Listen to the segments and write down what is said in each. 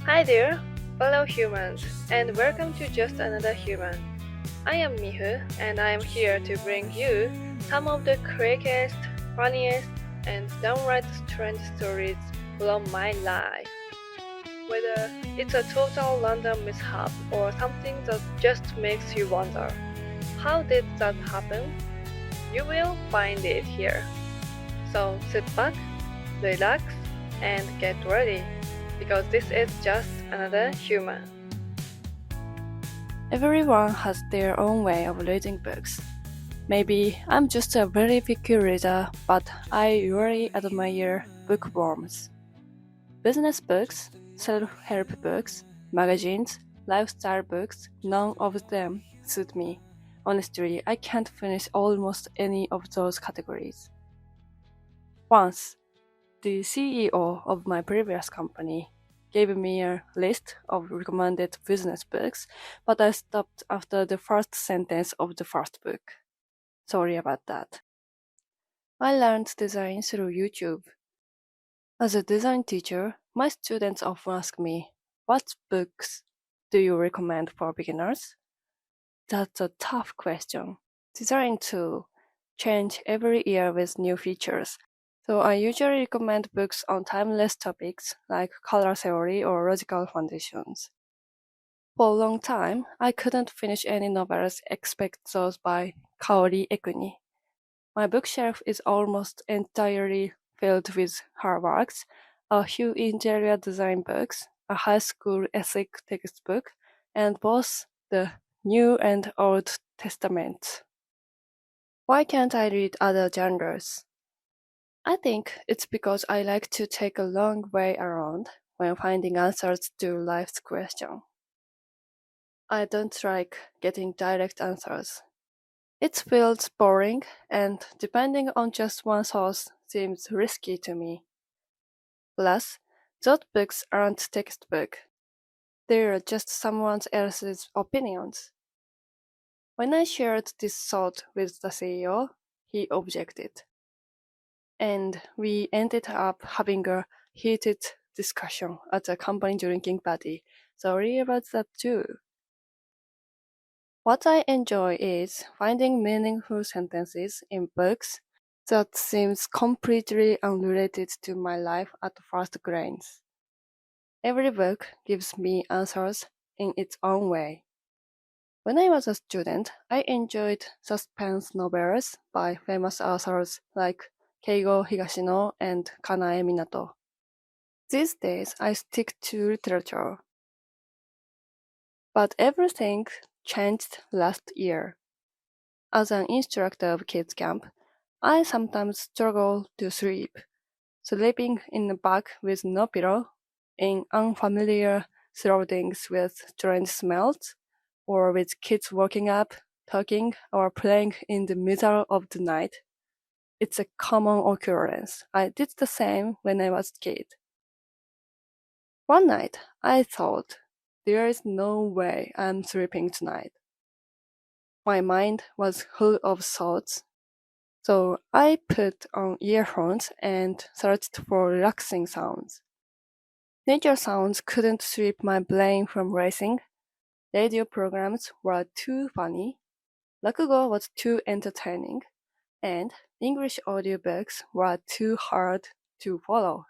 Hi there, fellow humans, and welcome to Just Another Human. I am Mihu, and I am here to bring you some of the craziest, funniest, and downright strange stories from my life. Whether it's a total random mishap or something that just makes you wonder, how did that happen? You will find it here. So sit back, relax, and get ready, because this is just another human. Everyone has their own way of reading books. Maybe I'm just a very picky reader, but I really admire bookworms. Business books, self-help books, magazines, lifestyle books, none of them suit me. Honestly, I can't finish almost any of those categories. Once, the CEO of my previous company gave me a list of recommended business books, but I stopped after the first sentence of the first book. Sorry about that. I learned design through YouTube. As a design teacher, my students often ask me, what books do you recommend for beginners? That's a tough question. Design tools change every year with new features. So I usually recommend books on timeless topics like color theory or logical foundations. For a long time, I couldn't finish any novels except those by Kaori Ekuni. My bookshelf is almost entirely filled with her works, a few interior design books, a high school ethics textbook, and both the New and Old Testaments. Why can't I read other genres? I think it's because I like to take a long way around when finding answers to life's questions. I don't like getting direct answers. It feels boring, and depending on just one source seems risky to me. Plus, those books aren't textbook. They're just someone else's opinions. When I shared this thought with the CEO, he objected, and we ended up having a heated discussion at a company drinking party. Sorry about that too. What I enjoy is finding meaningful sentences in books that seems completely unrelated to my life at first glance. Every book gives me answers in its own way. When I was a student, I enjoyed suspense novels by famous authors like Keigo Higashino and Kanae Minato. These days, I stick to literature. But everything changed last year. As an instructor of kids camp, I sometimes struggle to sleep. Sleeping in a bag with no pillow, in unfamiliar surroundings with strange smells, or with kids waking up, talking, or playing in the middle of the night. It's a common occurrence. I did the same when I was a kid. One night, I thought, there is no way I'm sleeping tonight. My mind was full of thoughts, so I put on earphones and searched for relaxing sounds. Nature sounds couldn't sweep my brain from racing. Radio programs were too funny. Rakugo was too entertaining. And English audiobooks were too hard to follow.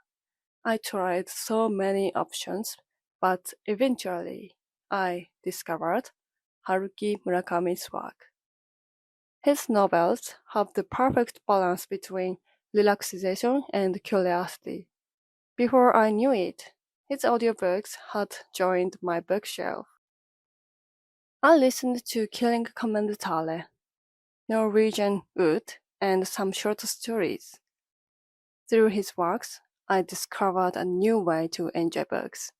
I tried so many options, but eventually I discovered Haruki Murakami's work. His novels have the perfect balance between relaxation and curiosity. Before I knew it, his audiobooks had joined my bookshelf. I listened to Killing Commendatore, Norwegian Wood, and some short stories. Through his works, I discovered a new way to enjoy books.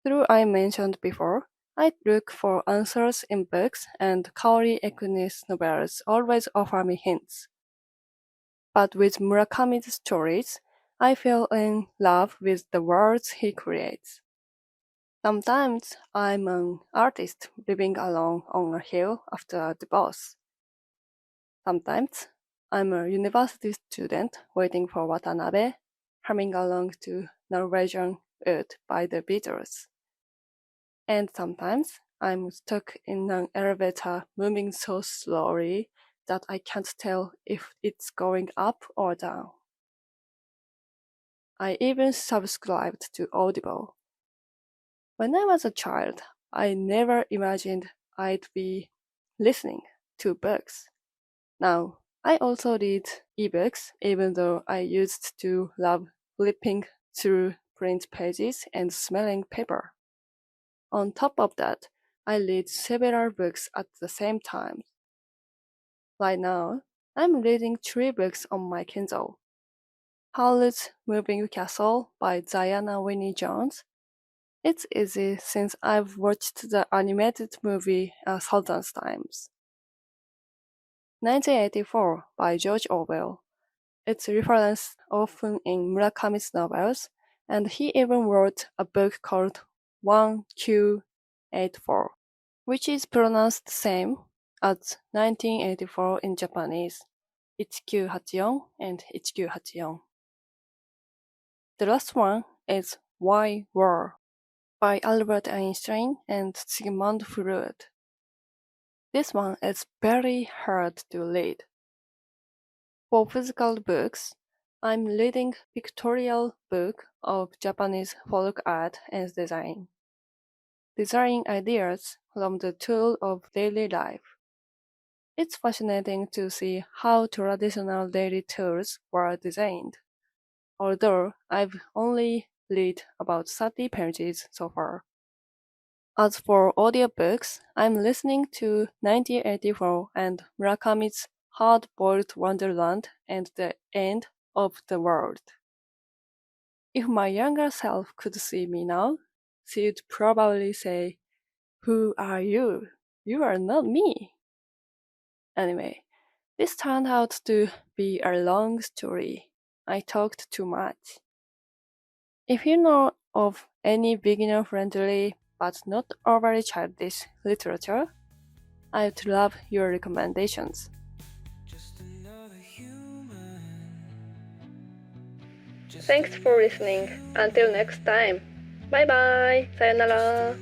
Through I mentioned before, I look for answers in books, and Kaori Ekuni's novels always offer me hints. But with Murakami's stories, I fell in love with the worlds he creates. Sometimes I'm an artist living alone on a hill after a divorce. Sometimes I'm a university student waiting for Watanabe. humming along to Norwegian Wood by the Beatles. And sometimes I'm stuck in an elevator moving so slowly that I can't tell if it's going up or down. I even subscribed to Audible. When I was a child, I never imagined I'd be listening to books. Now, I also read ebooks, even though I used to love flipping through print pages and smelling paper. On top of that, I read several books at the same time. Right now, I'm reading 3 books on my Kindle. Howl's Moving Castle by Diana Winnie Jones. It's easy since I've watched the animated movie 1,000 times. 1984 by George Orwell. It's referenced often in Murakami's novels, and he even wrote a book called 1Q84, which is pronounced the same as 1984 in Japanese, 1984 and 1984. The last one is Why War by Albert Einstein and Sigmund Freud. This one is very hard to read. For physical books, I'm reading Pictorial Book of Japanese Folk Art and Design. Design ideas from the tool of daily life. It's fascinating to see how traditional daily tools were designed, although I've only read about 30 pages so far. As for audiobooks, I'm listening to 1984 and Murakami's Hard-Boiled Wonderland and the End of the World. If my younger self could see me now, she'd probably say, "Who are you? You are not me." Anyway, this turned out to be a long story. I talked too much. If you know of any beginner-friendly but not overly childish literature, I'd love your recommendations. Thanks for listening. Until next time. Bye bye. Sayonara.